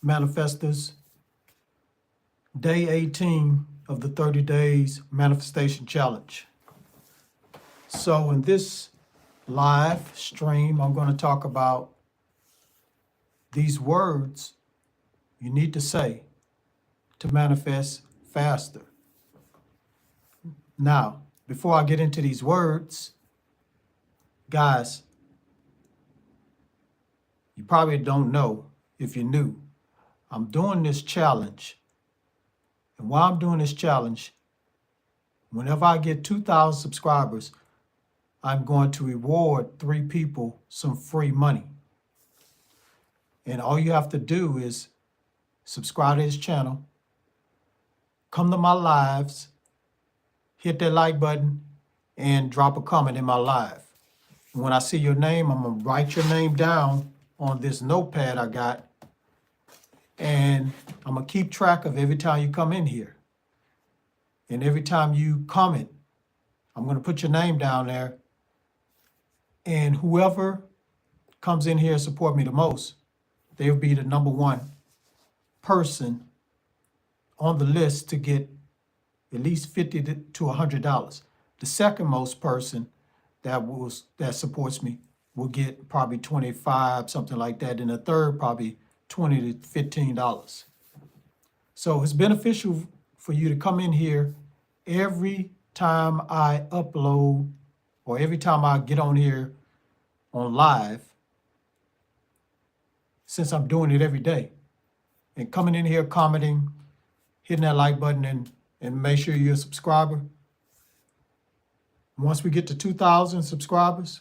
Manifestors, day 18 of the 30 days manifestation challenge. So in this live stream, I'm going to talk about these words you need to say to manifest faster. Now, before I get into these words, guys, you probably don't know if you're new. I'm doing this challenge. And while I'm doing this challenge, whenever I get 2,000 subscribers, I'm going to reward 3 people some free money. And all you have to do is subscribe to this channel, come to my lives, hit that like button, and drop a comment in my live. And when I see your name, I'm going to write your name down on this notepad I got, and I'm going to keep track of every time you come in here. And every time you comment, I'm going to put your name down there. And whoever comes in here and support me the most, they'll be the number one person on the list to get at least $50 to $100. The second most person that supports me will get probably 25, something like that, and the third probably $20 to $15. So it's beneficial for you to come in here every time I upload or every time I get on here on live, since I'm doing it every day, and coming in here, commenting, hitting that like button, and make sure you're a subscriber. Once we get to 2,000 subscribers,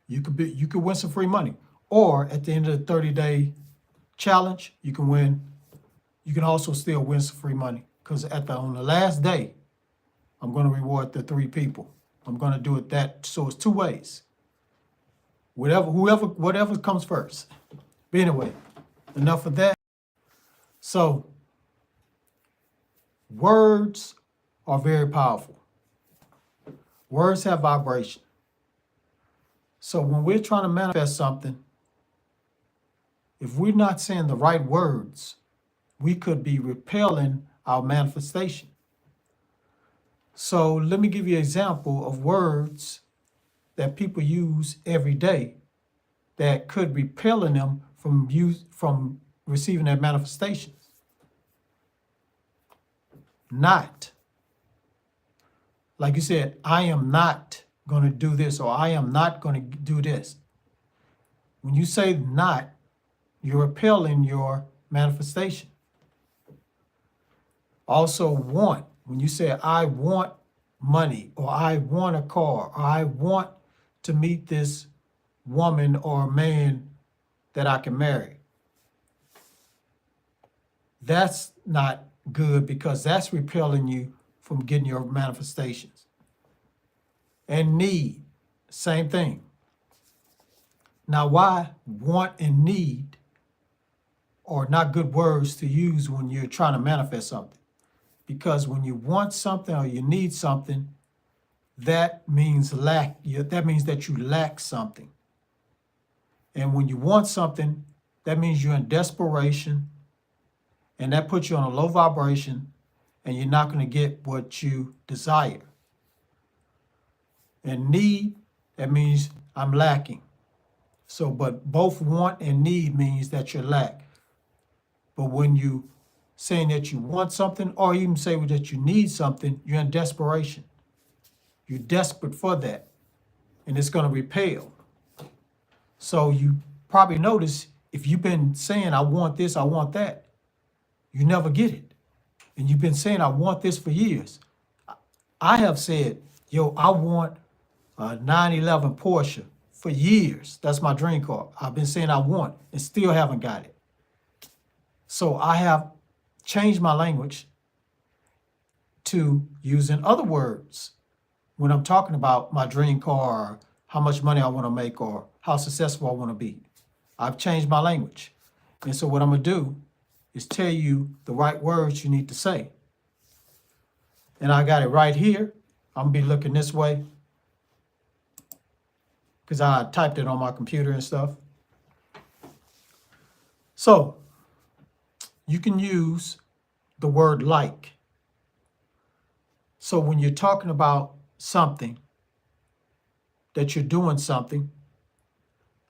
you could win some free money. Or at the end of the 30-day challenge, you can also still win some free money. Because on the last day, I'm going to reward the 3 people. I'm going to do it so it's 2 ways. Whatever comes first. But anyway, enough of that. So, words are very powerful. Words have vibration. So when we're trying to manifest something, if we're not saying the right words, we could be repelling our manifestation. So let me give you an example of words that people use every day that could repelling them from receiving their manifestations. Not. Like you said, I am not going to do this, or I am not going to do this. When you say not, you're repelling your manifestation. Also want. When you say I want money, or I want a car, or I want to meet this woman or man that I can marry. That's not good, because that's repelling you from getting your manifestations. And need, same thing. Now, why want and need are not good words to use when you're trying to manifest something? Because when you want something or you need something, that means lack. That means that you lack something. And when you want something, that means you're in desperation, and that puts you on a low vibration, and you're not going to get what you desire. And need, that means I'm lacking. So, but both want and need means that you're lack. But when you saying that you want something, or even say that you need something, you're in desperation. You're desperate for that, and it's going to repel. So you probably notice if you've been saying, I want this, I want that, you never get it. And you've been saying, I want this for years. I have said, I want a 911 Porsche for years. That's my dream car. I've been saying I want and still haven't got it. So I have changed my language to using other words when I'm talking about my dream car, or how much money I want to make, or how successful I want to be. I've changed my language. And so what I'm going to do is tell you the right words you need to say. And I got it right here. I'm going to be looking this way because I typed it on my computer and stuff. So you can use the word like. So when you're talking about something, that you're doing something,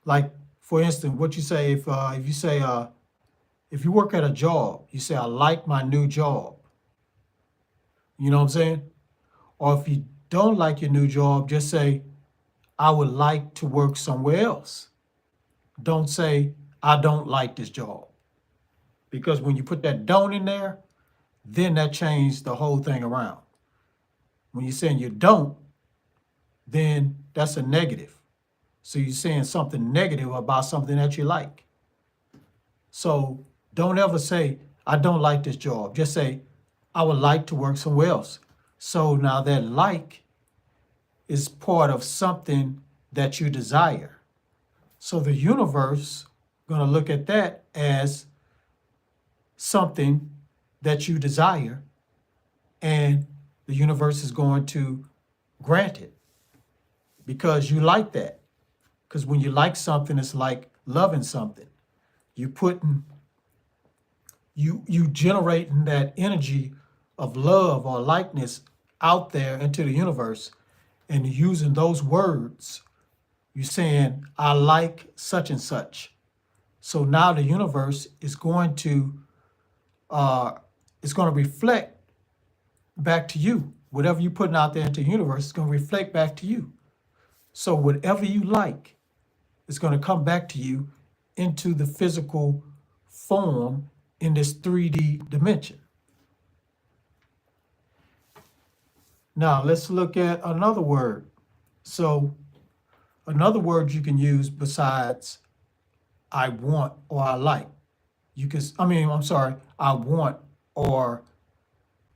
like for instance, what you say if you say if you work at a job, you say I like my new job. You know what I'm saying? Or if you don't like your new job, just say I would like to work somewhere else. Don't say I don't like this job. Because when you put that don't in there, then that changes the whole thing around. When you're saying you don't, then that's a negative. So you're saying something negative about something that you like. So don't ever say, I don't like this job. Just say, I would like to work somewhere else. So now that like is part of something that you desire. So the universe going to look at that as something that you desire, and the universe is going to grant it because you like that. Because when you like something, it's like loving something. You putting you generating that energy of love or likeness out there into the universe, and using those words. You're saying, I like such and such. So now the universe is going to reflect back to you. Whatever you're putting out there into the universe is going to reflect back to you. So whatever you like is going to come back to you into the physical form in this 3D dimension. Now let's look at another word. So another word you can use besides I want or I like. I want or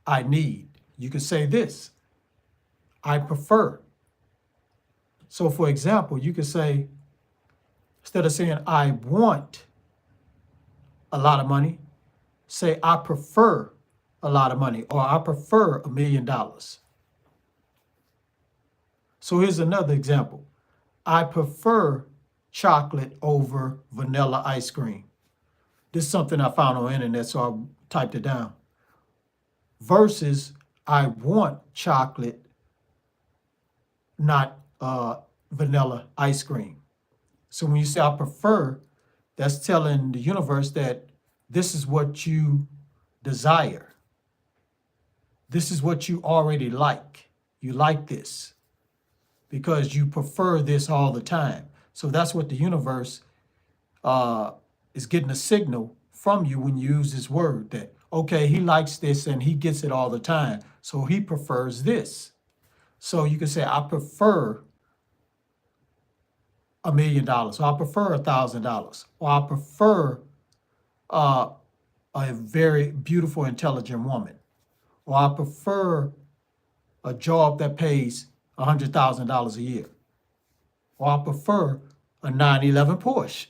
I need. You could say this, I prefer. So for example, you could say, instead of saying I want a lot of money, say I prefer a lot of money, or I prefer $1 million. So here's another example. I prefer chocolate over vanilla ice cream. This is something I found on the internet, so I typed it down. Versus I want chocolate, not vanilla ice cream. So when you say I prefer, that's telling the universe that this is what you desire. This is what you already like. You like this because you prefer this all the time. So that's what the universe is getting a signal from you when you use this word that, okay, he likes this and he gets it all the time. So he prefers this. So you can say, I prefer $1 million, or I prefer $1,000, or I prefer a very beautiful, intelligent woman, or I prefer a job that pays $100,000 a year, or I prefer a 911 Porsche.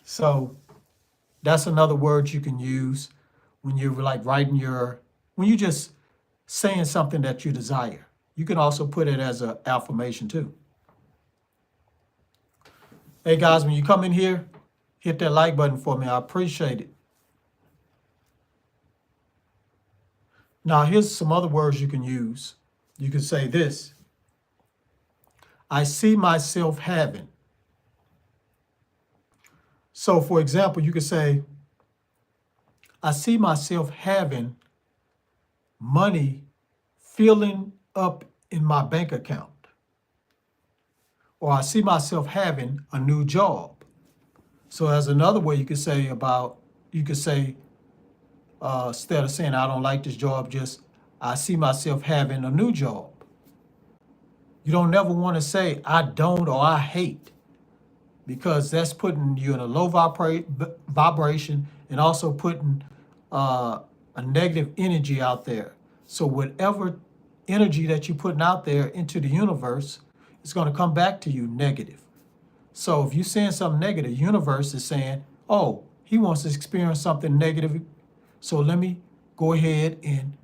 So that's another word you can use when you're like when you're just saying something that you desire. You can also put it as an affirmation too. Hey guys, when you come in here, hit that like button for me. I appreciate it. Now, here's some other words you can use. You can say this. I see myself having. So, for example, you could say, I see myself having money filling up in my bank account. Or I see myself having a new job. So as another way you could say instead of saying I don't like this job, just I see myself having a new job. You don't never want to say I don't or I hate, because that's putting you in a low vibration and also putting a negative energy out there. So whatever energy that you're putting out there into the universe, it's going to come back to you negative. So if you're saying something negative, the universe is saying, oh, he wants to experience something negative. So let me go ahead and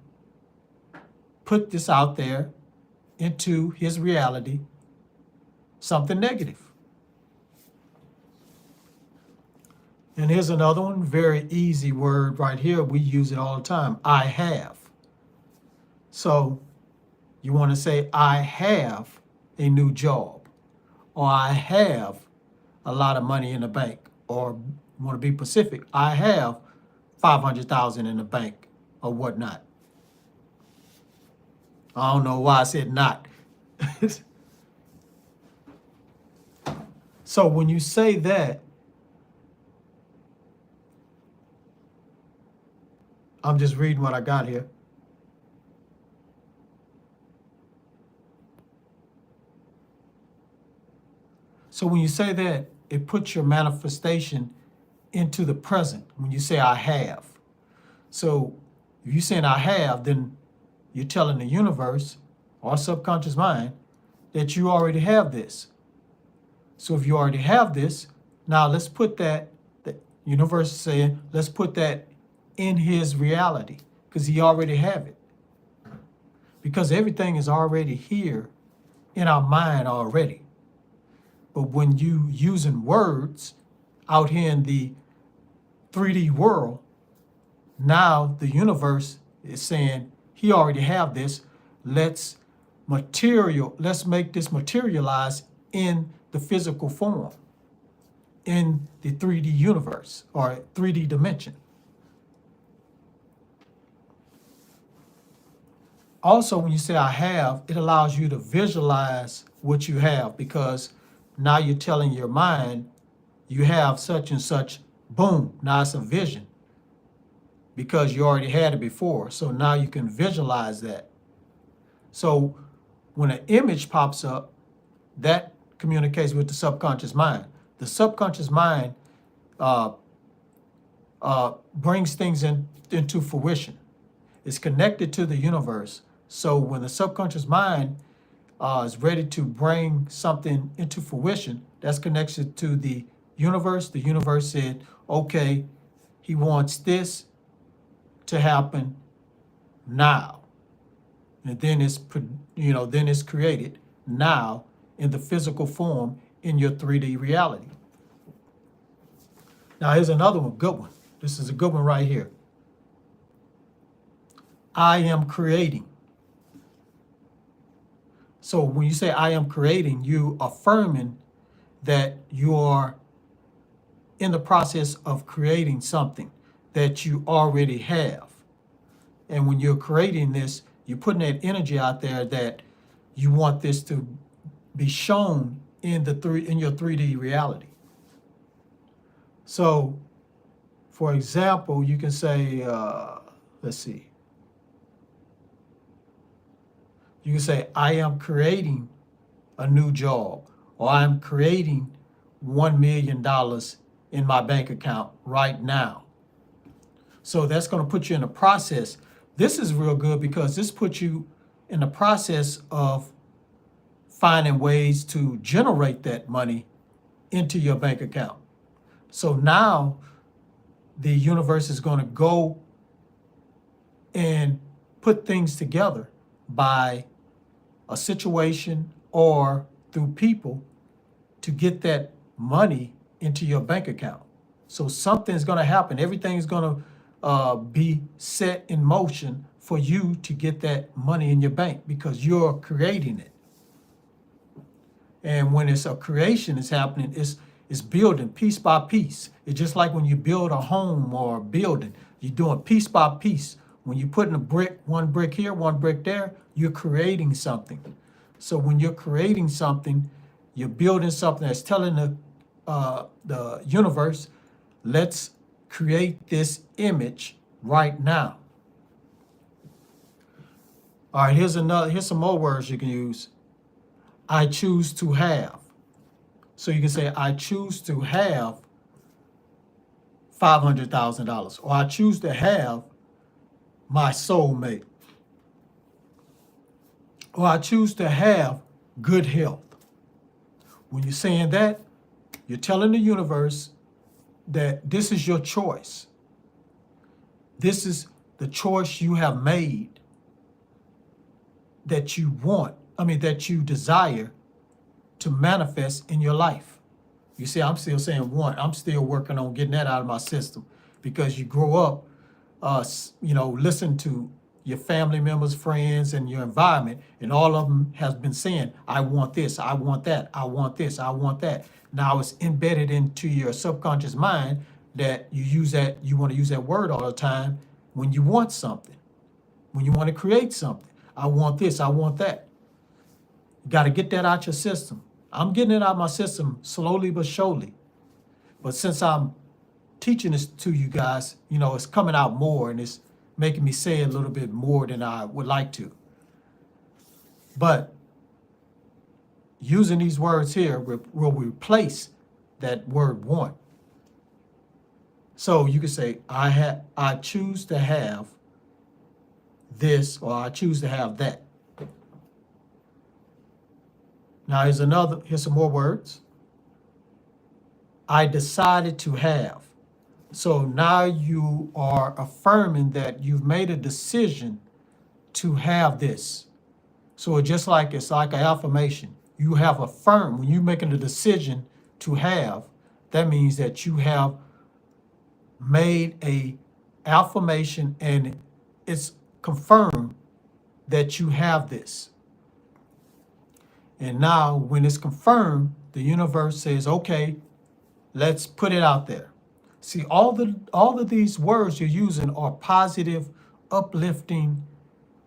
put this out there into his reality, something negative. And here's another one, very easy word right here. We use it all the time. I have. So you want to say, I have a new job, or I have a lot of money in the bank, or you want to be specific, I have 500,000 in the bank, or whatnot. I don't know why I said not. So when you say that, I'm just reading what I got here. So when you say that, it puts your manifestation into the present when you say I have. So if you're saying I have, then you're telling the universe or subconscious mind that you already have this. So if you already have this, now let's put that, the universe is saying, let's put that in his reality, because he already have it. Because everything is already here in our mind already. But when you using words out here in the 3D world, now the universe is saying, he already have this. Let's make this materialize in the physical form, in the 3D universe or 3D dimension. Also, when you say I have, it allows you to visualize what you have, because now you're telling your mind you have such and such, boom, now it's a vision because you already had it before. So now you can visualize that. So when an image pops up, that communicates with the subconscious mind. The subconscious mind brings things into fruition. It's connected to the universe. So when the subconscious mind is ready to bring something into fruition, that's connected to the universe. The universe said, okay, he wants this to happen now. And then it's created now in the physical form in your 3D reality. Now here's another one, good one. This is a good one right here. I am creating. So when you say I am creating, you affirming that you are in the process of creating something that you already have. And when you're creating this, you're putting that energy out there that you want this to be shown in your 3D reality. So, for example, you can say, let's see. You can say, I am creating a new job, or I'm creating $1 million in my bank account right now. So that's going to put you in a process. This is real good because this puts you in the process of finding ways to generate that money into your bank account. So now the universe is going to go and put things together by a situation or through people to get that money into your bank account. So something's going to happen. Everything's going to be set in motion for you to get that money in your bank because you're creating it. And when it's a creation is happening, it's building piece by piece. It's just like when you build a home or a building, you're doing piece by piece. When you're putting one brick here, one brick there, you're creating something. So when you're creating something, you're building something that's telling the universe, let's create this image right now. All right, here's some more words you can use. I choose to have. So you can say, I choose to have $500,000, or I choose to have my soulmate, or I choose to have good health. When you're saying that, you're telling the universe that this is your choice. This is the choice you have made that you desire to manifest in your life. You see, I'm still saying want. I'm still working on getting that out of my system because you grow up, listen to your family members, friends, and your environment, and all of them has been saying, I want this, I want that, I want this, I want that. Now it's embedded into your subconscious mind that you want to use that word all the time when you want something, when you want to create something. I want this, I want that. You got to get that out your system. I'm getting it out my system slowly but surely. But since I'm teaching this to you guys, it's coming out more and it's making me say a little bit more than I would like to. But using these words here will replace that word want. So you could say, I choose to have this, or I choose to have that. Now here's some more words. I decided to have. So now you are affirming that you've made a decision to have this. So it's like an affirmation. You have affirmed, when you're making a decision to have, that means that you have made a affirmation and it's confirmed that you have this. And now when it's confirmed, the universe says, okay, let's put it out there. See, all of these words you're using are positive, uplifting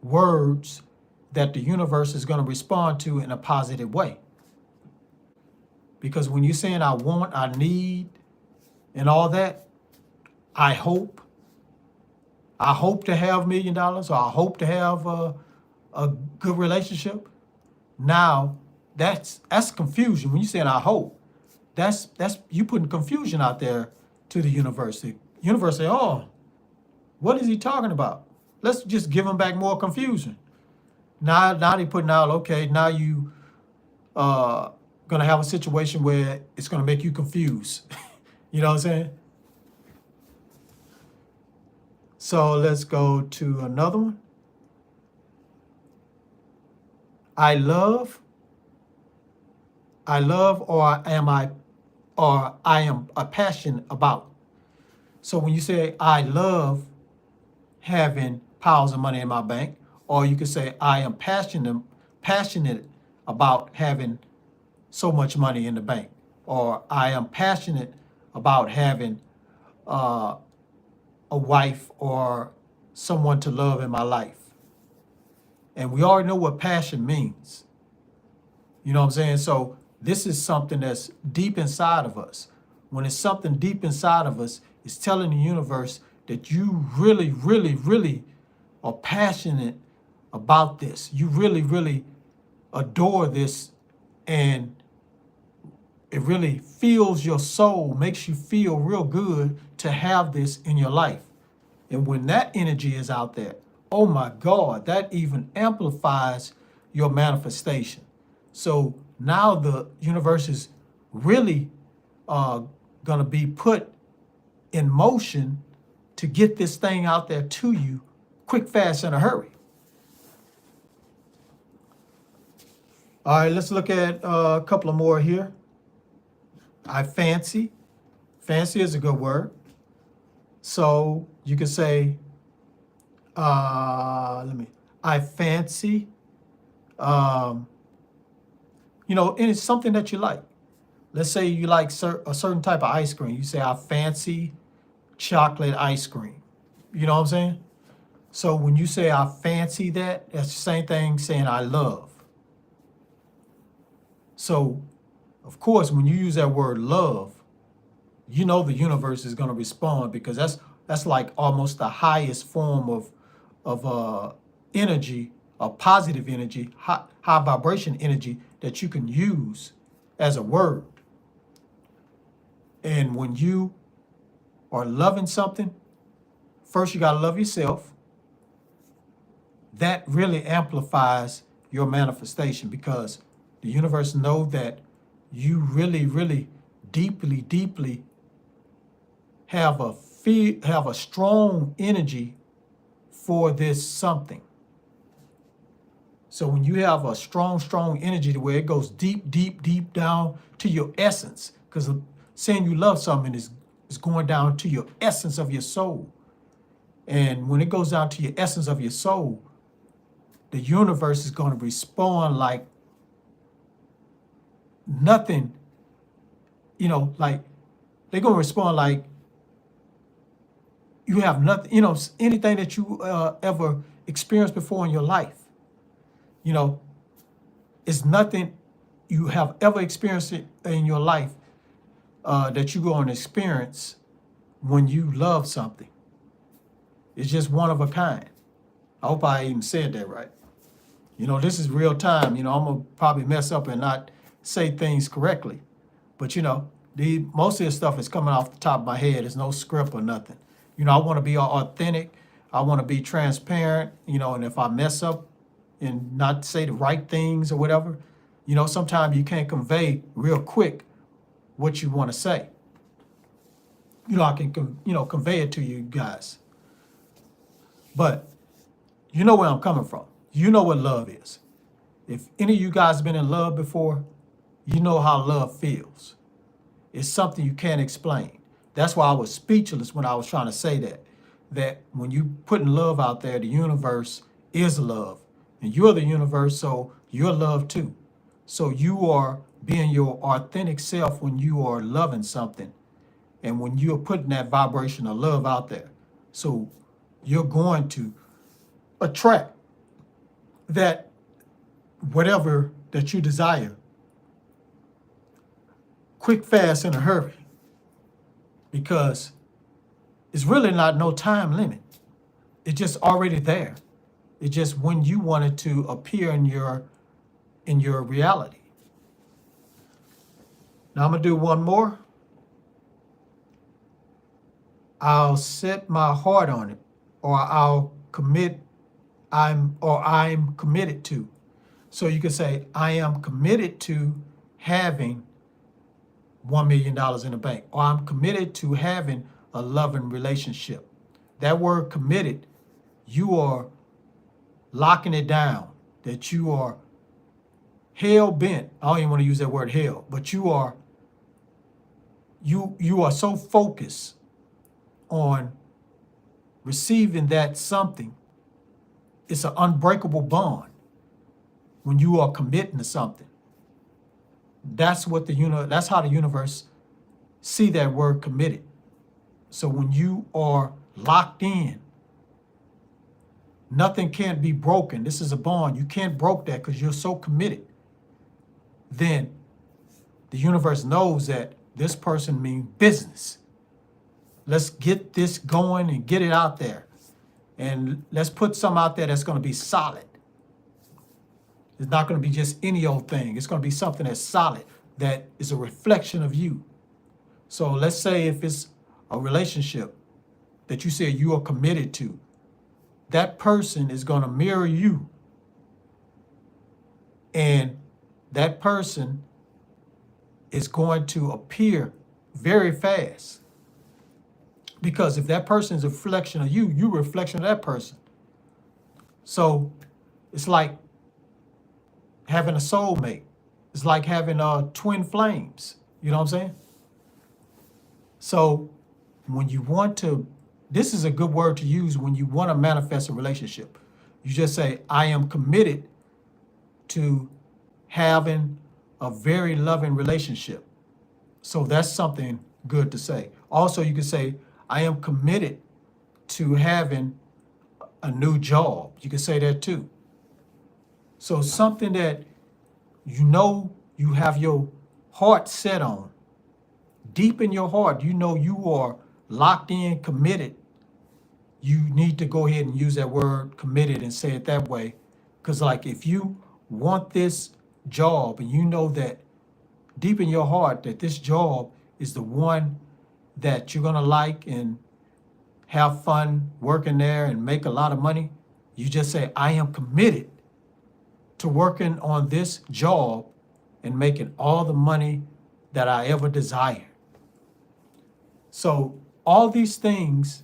words that the universe is going to respond to in a positive way. Because when you're saying I want, I need, and all that, I hope to have $1 million, or I hope to have a good relationship. Now, that's confusion. When you're saying I hope, that's you putting confusion out there to the universe. The universe say, oh, what is he talking about? Let's just give him back more confusion. Now they putting out, okay, now you gonna have a situation where it's gonna make you confused. You know what I'm saying? So let's go to another one. I love, or I am a passion about. So when you say I love having piles of money in my bank, or you could say I am passionate about having so much money in the bank, or I am passionate about having a wife or someone to love in my life. And we already know what passion means. You know what I'm saying? So this is something that's deep inside of us. When it's something deep inside of us, it's telling the universe that you really, really, really are passionate about this. You really, really adore this, and it really fills your soul, makes you feel real good to have this in your life. And when that energy is out there, oh my God, that even amplifies your manifestation. So now the universe is really going to be put in motion to get this thing out there to you quick, fast, in a hurry. All right, let's look at a couple of more here. I fancy. Fancy is a good word. So you can say, I fancy, and it's something that you like. Let's say you like a certain type of ice cream. You say, I fancy chocolate ice cream. You know what I'm saying? So when you say I fancy that, that's the same thing saying I love. So, of course, when you use that word love, you know the universe is going to respond, because that's like almost the highest form of energy, a positive energy, high vibration energy that you can use as a word. And when you are loving something, first you got to love yourself. That really amplifies your manifestation, because the universe knows that you really, really deeply, deeply have a strong energy for this something. So when you have a strong, strong energy to where it goes deep, deep, deep down to your essence, because saying you love something is going down to your essence of your soul. And when it goes down to your essence of your soul, the universe is going to respond like nothing, like they're going to respond like you have nothing, anything that you ever experienced before in your life, is nothing you have ever experienced it in your life that you're going to experience when you love something. It's just one of a kind. I hope I even said that right. This is real time. I'm going to probably mess up and not say things correctly. But, most of this stuff is coming off the top of my head. There's no script or nothing. I want to be authentic. I want to be transparent, and if I mess up and not say the right things or whatever, sometimes you can't convey real quick what you want to say. I can, convey it to you guys. But you know where I'm coming from. You know what love is. If any of you guys have been in love before, you know how love feels. It's something you can't explain. That's why I was speechless when I was trying to say that when you putting love out there, the universe is love. And you're the universe, so you're love too. So you are being your authentic self when you are loving something and when you're putting that vibration of love out there. So you're going to attract that whatever that you desire quick, fast, in a hurry, because it's really not no time limit. It's just already there. It's just when you want it to appear in your reality. Now I'm gonna do one more. I'll set my heart on it, or I'm committed to. So you can say, I am committed to having $1 million in the bank, or I'm committed to having a loving relationship. That word committed, you are locking it down, that you are hell bent. I don't even want to use that word hell, but you are so focused on receiving that something. It's an unbreakable bond when you are committing to something. That's what that's how the universe see that word committed. So when you are locked in, nothing can't be broken. This is a bond. You can't broke that because you're so committed. Then the universe knows that this person means business. Let's get this going and get it out there. And let's put something out there that's going to be solid. It's not going to be just any old thing. It's going to be something that's solid, that is a reflection of you. So let's say if it's a relationship that you say you are committed to, that person is going to mirror you. And that person is going to appear very fast. Because if that person is a reflection of you, you're a reflection of that person. So it's like having a soulmate. It's like having twin flames. You know what I'm saying? So when you want to, this is a good word to use when you want to manifest a relationship. You just say, I am committed to having a very loving relationship. So that's something good to say. Also, you can say, I am committed to having a new job. You can say that too. So something that you have your heart set on, deep in your heart, you are locked in, committed. You need to go ahead and use that word committed and say it that way. Because like if you want this job and you know that deep in your heart that this job is the one that you're going to like and have fun working there and make a lot of money, you just say, I am committed to working on this job and making all the money that I ever desired. So all these things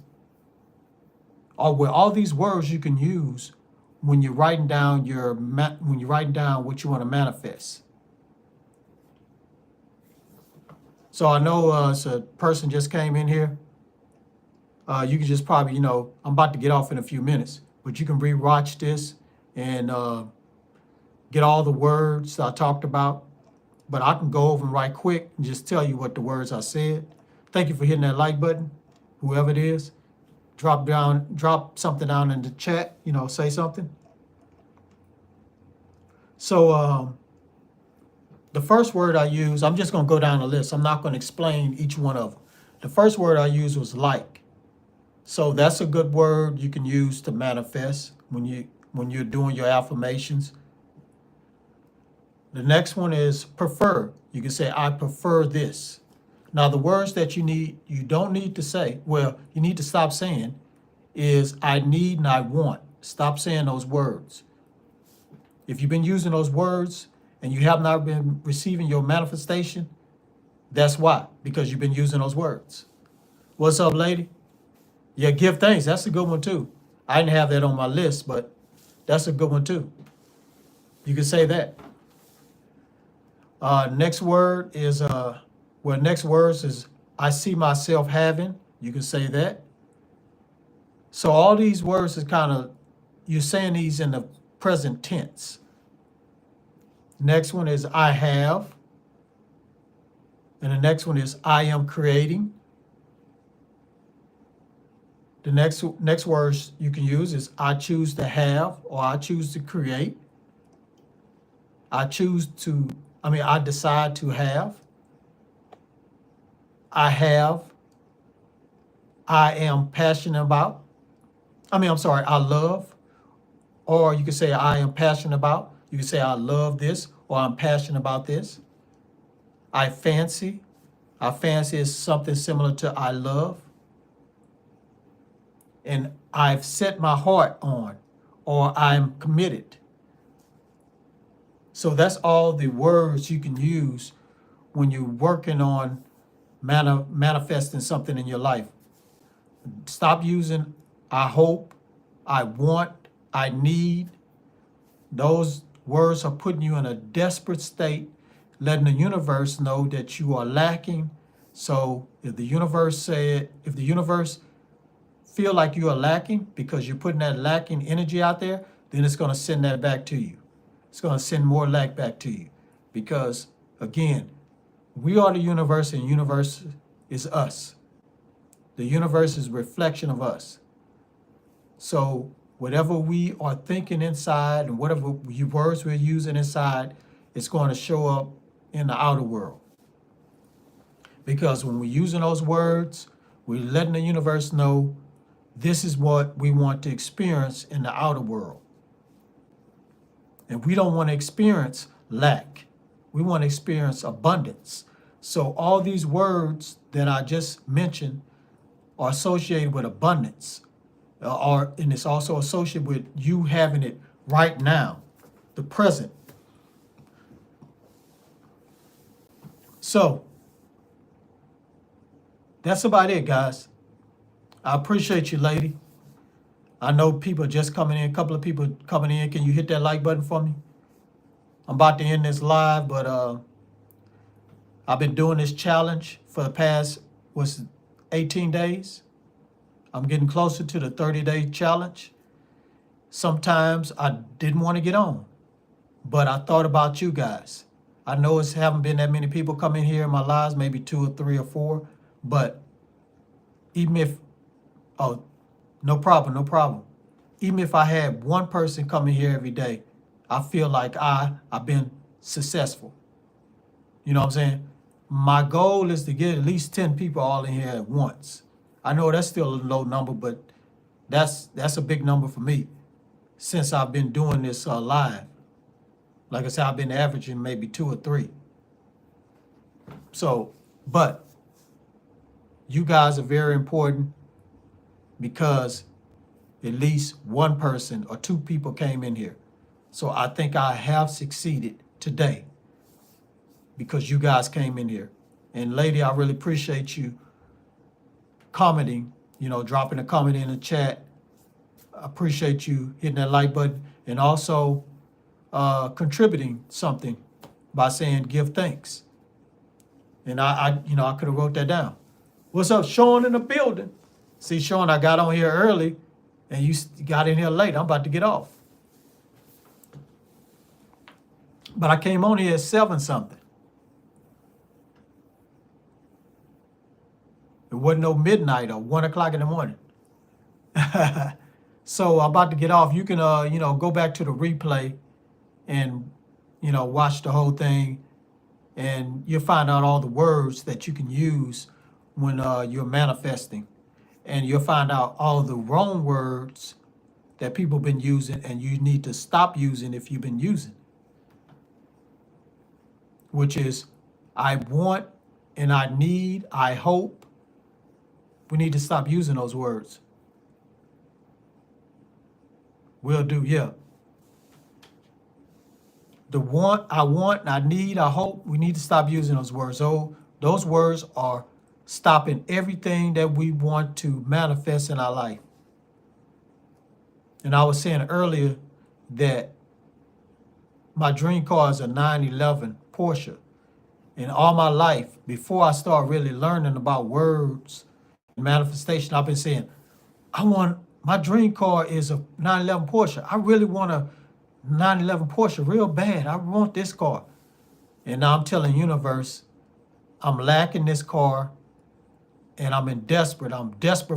all these words you can use when you're writing down what you want to manifest. So I know it's a person just came in here. You can just probably, I'm about to get off in a few minutes, but you can rewatch this and get all the words I talked about. But I can go over them right quick and just tell you what the words I said. Thank you for hitting that like button, whoever it is. Drop something down in the chat, say something. So the first word I use, I'm just going to go down the list. I'm not going to explain each one of them. The first word I used was like. So that's a good word you can use to manifest when you're doing your affirmations. The next one is prefer. You can say, I prefer this. Now, the words that you don't need to say, well, you need to stop saying, is I need and I want. Stop saying those words. If you've been using those words and you have not been receiving your manifestation, that's why, because you've been using those words. What's up, lady? Yeah, give thanks. That's a good one, too. I didn't have that on my list, but that's a good one, too. You can say that. Next word is, next words is I see myself having. You can say that. So all these words is kind of, you're saying these in the present tense. Next one is I have. And the next one is I am creating. The next words you can use is I choose to have or I choose to create. I decide to have. I have. I am passionate about. I love. Or you can say I am passionate about. You can say I love this or I'm passionate about this. I fancy. I fancy is something similar to I love. And I've set my heart on, or I'm committed. So that's all the words you can use when you're working on manifesting something in your life. Stop using I hope, I want, I need. Those words are putting you in a desperate state, letting the universe know that you are lacking. So if the universe feel like you are lacking because you're putting that lacking energy out there, then it's going to send that back to you. It's going to send more lack back to you. Because, again, we are the universe and the universe is us. The universe is a reflection of us. So whatever we are thinking inside and whatever words we're using inside, it's going to show up in the outer world. Because when we're using those words, we're letting the universe know this is what we want to experience in the outer world. And we don't want to experience lack. We want to experience abundance. So all these words that I just mentioned are associated with abundance. And it's also associated with you having it right now, the present. So that's about it, guys. I appreciate you, lady. I know people are just coming in, a couple of people coming in. Can you hit that like button for me? I'm about to end this live, but I've been doing this challenge for the past, 18 days? I'm getting closer to the 30-day challenge. Sometimes I didn't want to get on, but I thought about you guys. I know it haven't been that many people coming here in my lives, maybe 2 or 3 or 4, but even if, no problem. Even if I had one person coming here every day, I feel like I've been successful. You know what I'm saying? My goal is to get at least 10 people all in here at once. I know that's still a low number, but that's a big number for me since I've been doing this live. Like I said, I've been averaging maybe 2 or 3. So, but you guys are very important because at least one person or 2 people came in here. So I think I have succeeded today because you guys came in here. And lady, I really appreciate you commenting, dropping a comment in the chat. I appreciate you hitting that like button and also contributing something by saying give thanks. And I could have wrote that down. What's up, Sean in the building? See, Sean, I got on here early and you got in here late. I'm about to get off. But I came on here at 7 something. It wasn't no midnight or 1 o'clock in the morning. So I'm about to get off. You can, go back to the replay and, watch the whole thing. And you'll find out all the words that you can use when you're manifesting. And you'll find out all the wrong words that people have been using and you need to stop using if you've been using. Which is, I want and I need, I hope. We need to stop using those words. Will do, yeah. The want, I need, I hope, we need to stop using those words. So those words are stopping everything that we want to manifest in our life. And I was saying earlier that my dream car is a 911 Porsche. And all my life, before I start really learning about words and manifestation, I've been saying, my dream car is a 911 Porsche. I really want a 911 Porsche real bad. I want this car. And now I'm telling universe, I'm lacking this car and I'm desperate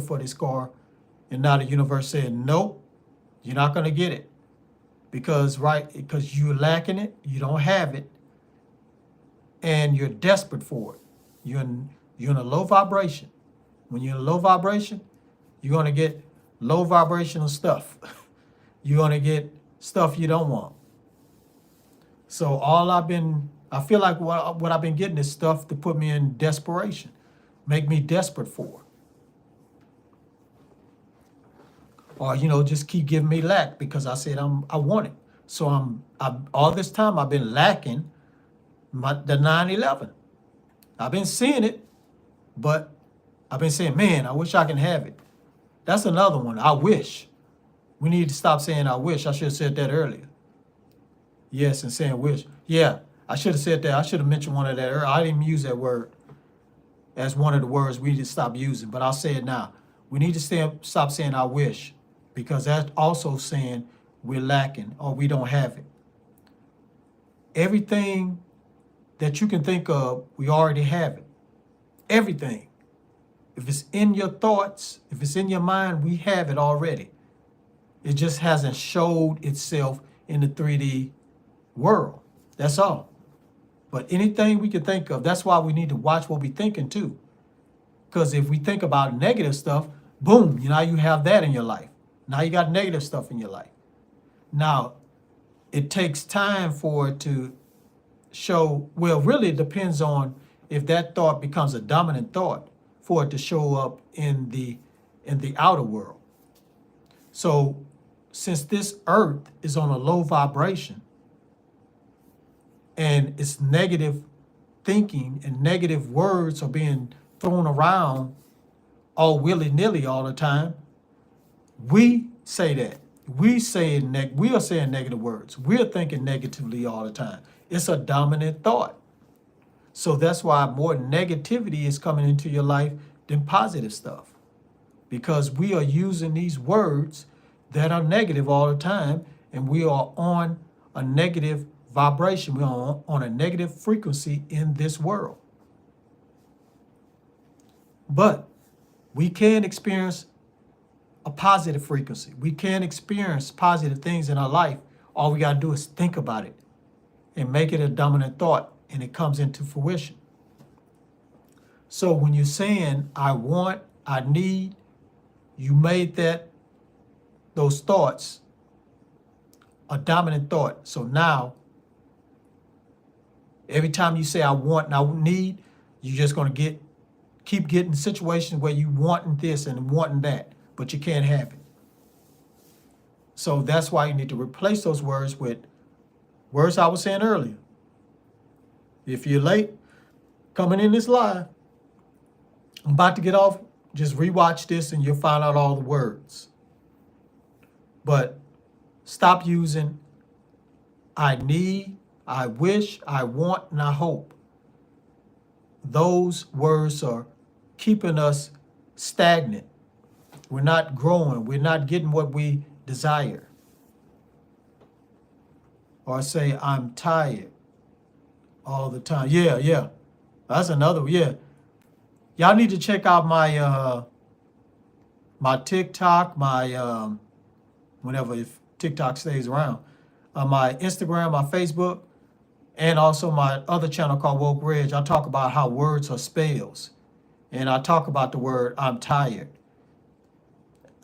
for this car. And now the universe said, nope, you're not going to get it. Because you're lacking it, you don't have it, and you're desperate for it. You're in a low vibration. When you're in a low vibration, you're going to get low vibrational stuff. You're going to get stuff you don't want. So I feel like what I've been getting is stuff to put me in desperation, make me desperate for. Or, just keep giving me lack because I said I want it. So all this time I've been lacking the 911. I've been seeing it, but I've been saying, man, I wish I can have it. That's another one. I wish. We need to stop saying I wish. I should have said that earlier. Yes, and saying wish. Yeah, I should have said that. I should have mentioned one of that earlier. I didn't use that word as one of the words we need to stop using, but I'll say it now. We need to stop saying I wish, because that's also saying we're lacking or we don't have it. Everything that you can think of, we already have it. Everything. If it's in your thoughts, if it's in your mind, we have it already. It just hasn't showed itself in the 3D world. That's all. But anything we can think of, that's why we need to watch what we're thinking too. Because if we think about negative stuff, boom, now you have that in your life. Now you got negative stuff in your life. Now, it takes time for it to show, well, really it depends on if that thought becomes a dominant thought for it to show up in the outer world. So since this earth is on a low vibration and it's negative thinking and negative words are being thrown around all willy-nilly all the time, we say that. We are saying negative words. We're thinking negatively all the time. It's a dominant thought. So that's why more negativity is coming into your life than positive stuff. Because we are using these words that are negative all the time, and we are on a negative vibration. We are on a negative frequency in this world. But we can experience a positive frequency. We can experience positive things in our life. All we got to do is think about it and make it a dominant thought, and it comes into fruition. So when you're saying, I want, I need, you made those thoughts a dominant thought. So now, every time you say I want and I need, you're just going to keep getting situations where you wanting this and wanting that, but you can't have it. So that's why you need to replace those words with words I was saying earlier. If you're late coming in this live, I'm about to get off. Just rewatch this and you'll find out all the words. But stop using I need, I wish, I want, and I hope. those words are keeping us stagnant. We're not growing. We're not getting what we desire. Or say, I'm tired all the time. Yeah. That's another one. Yeah. Y'all need to check out my my TikTok, my whenever if TikTok stays around, my Instagram, my Facebook, and also my other channel called Woke Ridge. I talk about how words are spells, and I talk about the word I'm tired.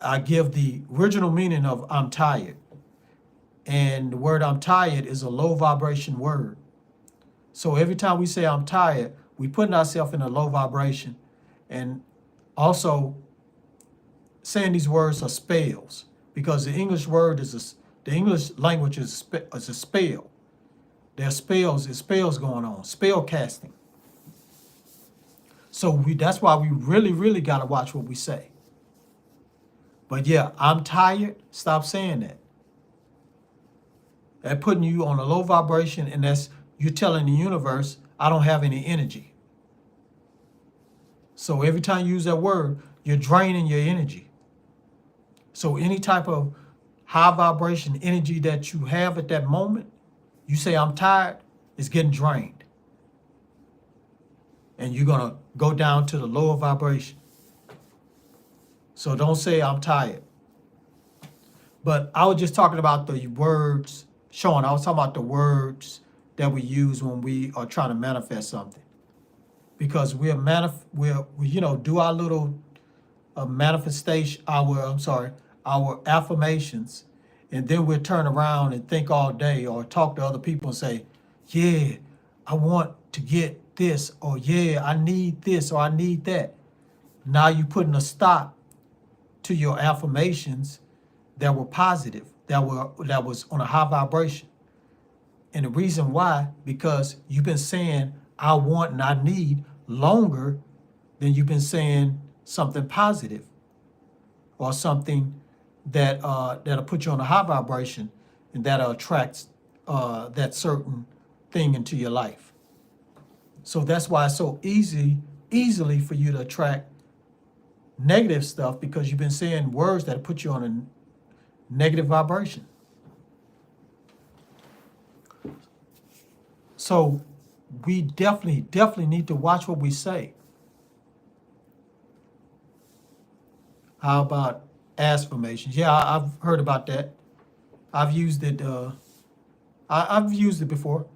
I give the original meaning of I'm tired, and the word I'm tired is a low vibration word. So every time we say I'm tired, we putting ourselves in a low vibration, and also saying these words are spells because the English word the English language is a spell. There's spells going on, spell casting. So that's why we really got to watch what we say. But yeah, I'm tired. Stop saying that. That's putting you on a low vibration, and that's you telling the universe, I don't have any energy. So every time you use that word, you're draining your energy. So any type of high vibration energy that you have at that moment, you say I'm tired, it's getting drained. And you're going to go down to the lower vibration. So don't say I'm tired. But I was just talking about the words, Sean, I was talking about the words that we use when we are trying to manifest something. Because we do our little manifestation, our affirmations, and then we'll turn around and think all day or talk to other people and say, yeah, I want to get this, or yeah, I need this, or I need that. Now you're putting a stop to your affirmations that were positive, that was on a high vibration. And the reason why, because you've been saying I want and I need longer than you've been saying something positive or something that'll put you on a high vibration and that attracts that certain thing into your life. So that's why it's so easily for you to attract negative stuff, because you've been saying words that put you on a negative vibration. So we definitely need to watch what we say. How about affirmations? Yeah, I've heard about that. I've used it. I've used it before.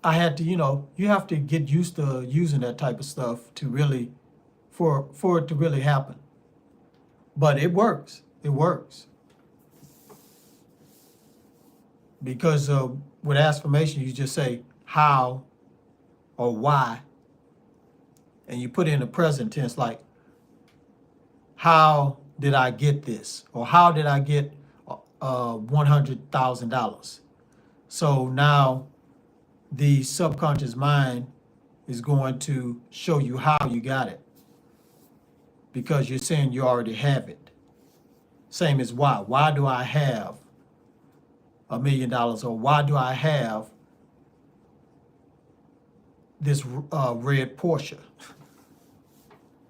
I had to, you have to get used to using that type of stuff to really, for it to really happen. But it works. It works. Because with affirmation, you just say how or why, and you put it in the present tense, like, how did I get this? Or how did I get $100,000? So now the subconscious mind is going to show you how you got it, because you're saying you already have it. Same as why. Why do I have $1 million? Or why do I have this red Porsche?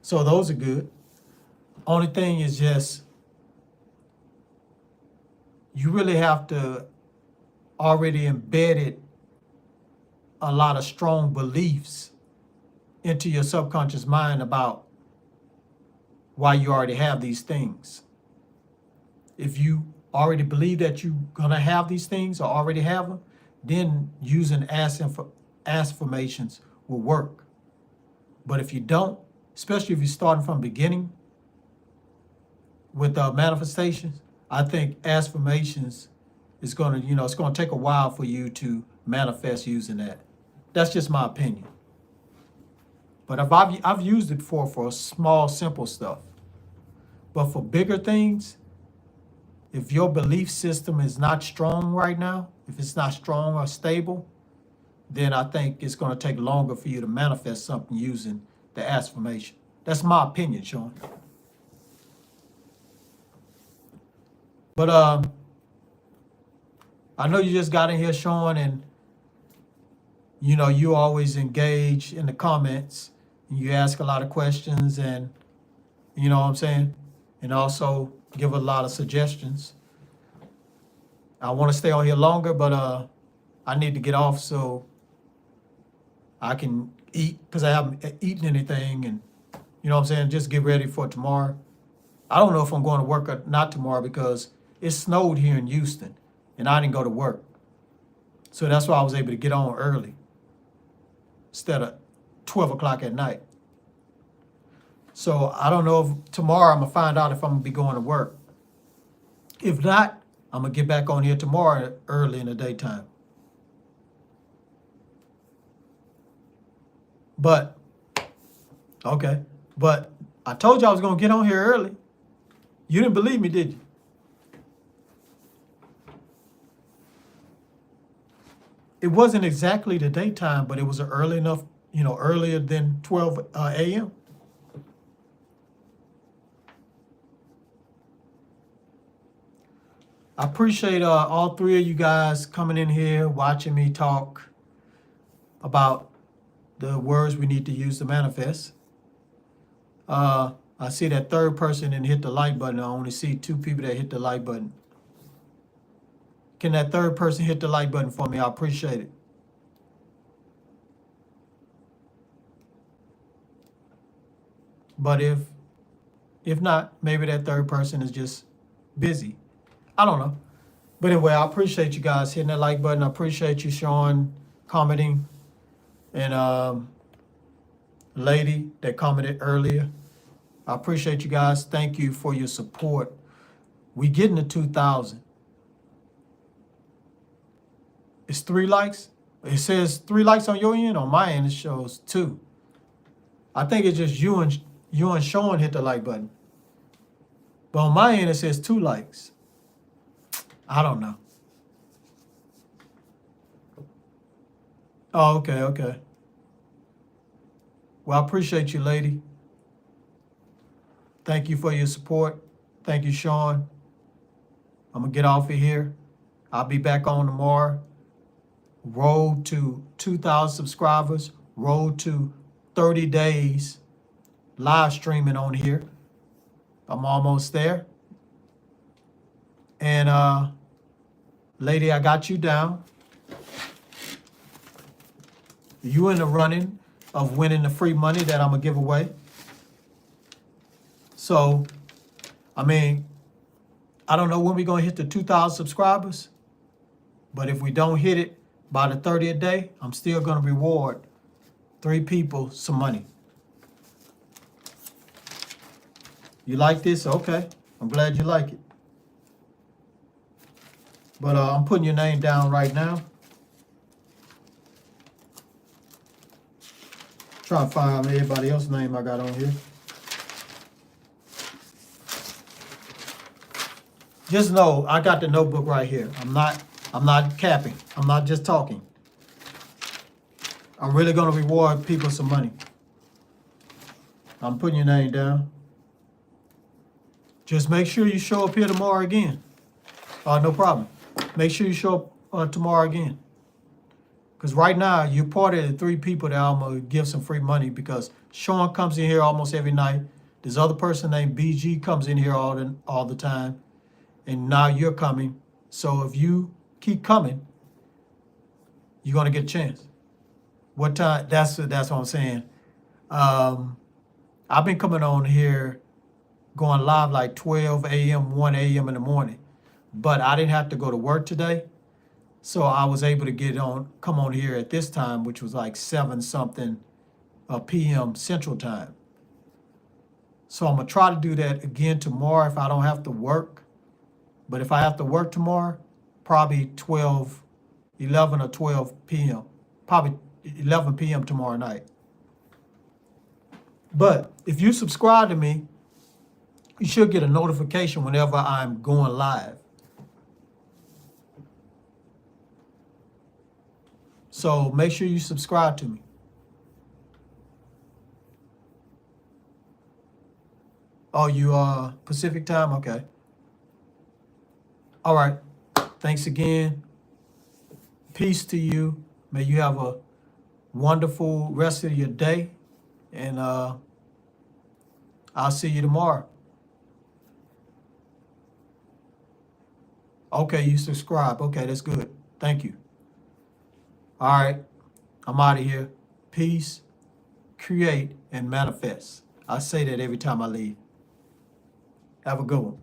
So those are good. Only thing is just you really have to already embed a lot of strong beliefs into your subconscious mind about why you already have these things. If you already believe that you're going to have these things or already have them, then using affirmations will work. But if you don't, especially if you're starting from the beginning with manifestations, I think affirmations is going to, it's going to take a while for you to manifest using that. That's just my opinion. But I've used it before for small, simple stuff. But for bigger things, if your belief system is not strong right now, if it's not strong or stable, then I think it's going to take longer for you to manifest something using the affirmation. That's my opinion, Sean. But I know you just got in here, Sean, and You know, you always engage in the comments. You ask a lot of questions, and you know what I'm saying? And also give a lot of suggestions. I want to stay on here longer, but I need to get off so I can eat because I haven't eaten anything, and you know what I'm saying? Just get ready for tomorrow. I don't know if I'm going to work or not tomorrow because it snowed here in Houston and I didn't go to work. So that's why I was able to get on early instead of 12 o'clock at night. So I don't know if tomorrow I'm going to find out if I'm going to be going to work. If not, I'm going to get back on here tomorrow early in the daytime. But, okay. But I told you I was going to get on here early. You didn't believe me, did you? It wasn't exactly the daytime, but it was early enough, you know, earlier than 12 a.m. I appreciate all three of you guys coming in here, watching me talk about the words we need to use to manifest. I see that third person didn't hit the like button. I only see 2 people that hit the like button. Can that third person hit the like button for me? I appreciate it. But if not, maybe that third person is just busy. I don't know. But anyway, I appreciate you guys hitting that like button. I appreciate you, Sean, commenting. And lady that commented earlier. I appreciate you guys. Thank you for your support. We getting to 2,000. It's 3 likes. It says 3 likes on your end. On my end, it shows 2. I think it's just you and Sean hit the like button. But on my end, it says 2 likes. I don't know. Oh, okay. Well, I appreciate you, lady. Thank you for your support. Thank you, Sean. I'm going to get off of here. I'll be back on tomorrow. Road to 2,000 subscribers. Road to 30 days live streaming on here. I'm almost there. And lady, I got you down. You in the running of winning the free money that I'm going to give away. So, I mean, I don't know when we're going to hit the 2,000 subscribers, but if we don't hit it by the 30th day, I'm still going to reward 3 people some money. You like this? Okay. I'm glad you like it. But I'm putting your name down right now. Trying to find everybody else's name I got on here. Just know I got the notebook right here. I'm not capping. I'm not just talking. I'm really gonna reward people some money. I'm putting your name down. Just make sure you show up here tomorrow again. No problem. Make sure you show up tomorrow again. Because right now, you're part of the 3 people that I'm going to give some free money because Sean comes in here almost every night. This other person named BG comes in here all the time. And now you're coming. So if you keep coming, you're going to get a chance. What time? That's what I'm saying. I've been coming on here going live like 12 a.m., 1 a.m. in the morning. But I didn't have to go to work today. So I was able to come on here at this time, which was like 7-something p.m. Central Time. So I'm going to try to do that again tomorrow if I don't have to work. But if I have to work tomorrow, probably 11 or 12 p.m. Probably 11 p.m. tomorrow night. But if you subscribe to me, you should get a notification whenever I'm going live. So make sure you subscribe to me. Oh, you Pacific time? Okay. All right. Thanks again. Peace to you. May you have wonderful rest of your day, and I'll see you tomorrow. Okay, you subscribe. Okay, that's good. Thank you. All right, I'm out of here. Peace, create, and manifest. I say that every time I leave. Have a good one.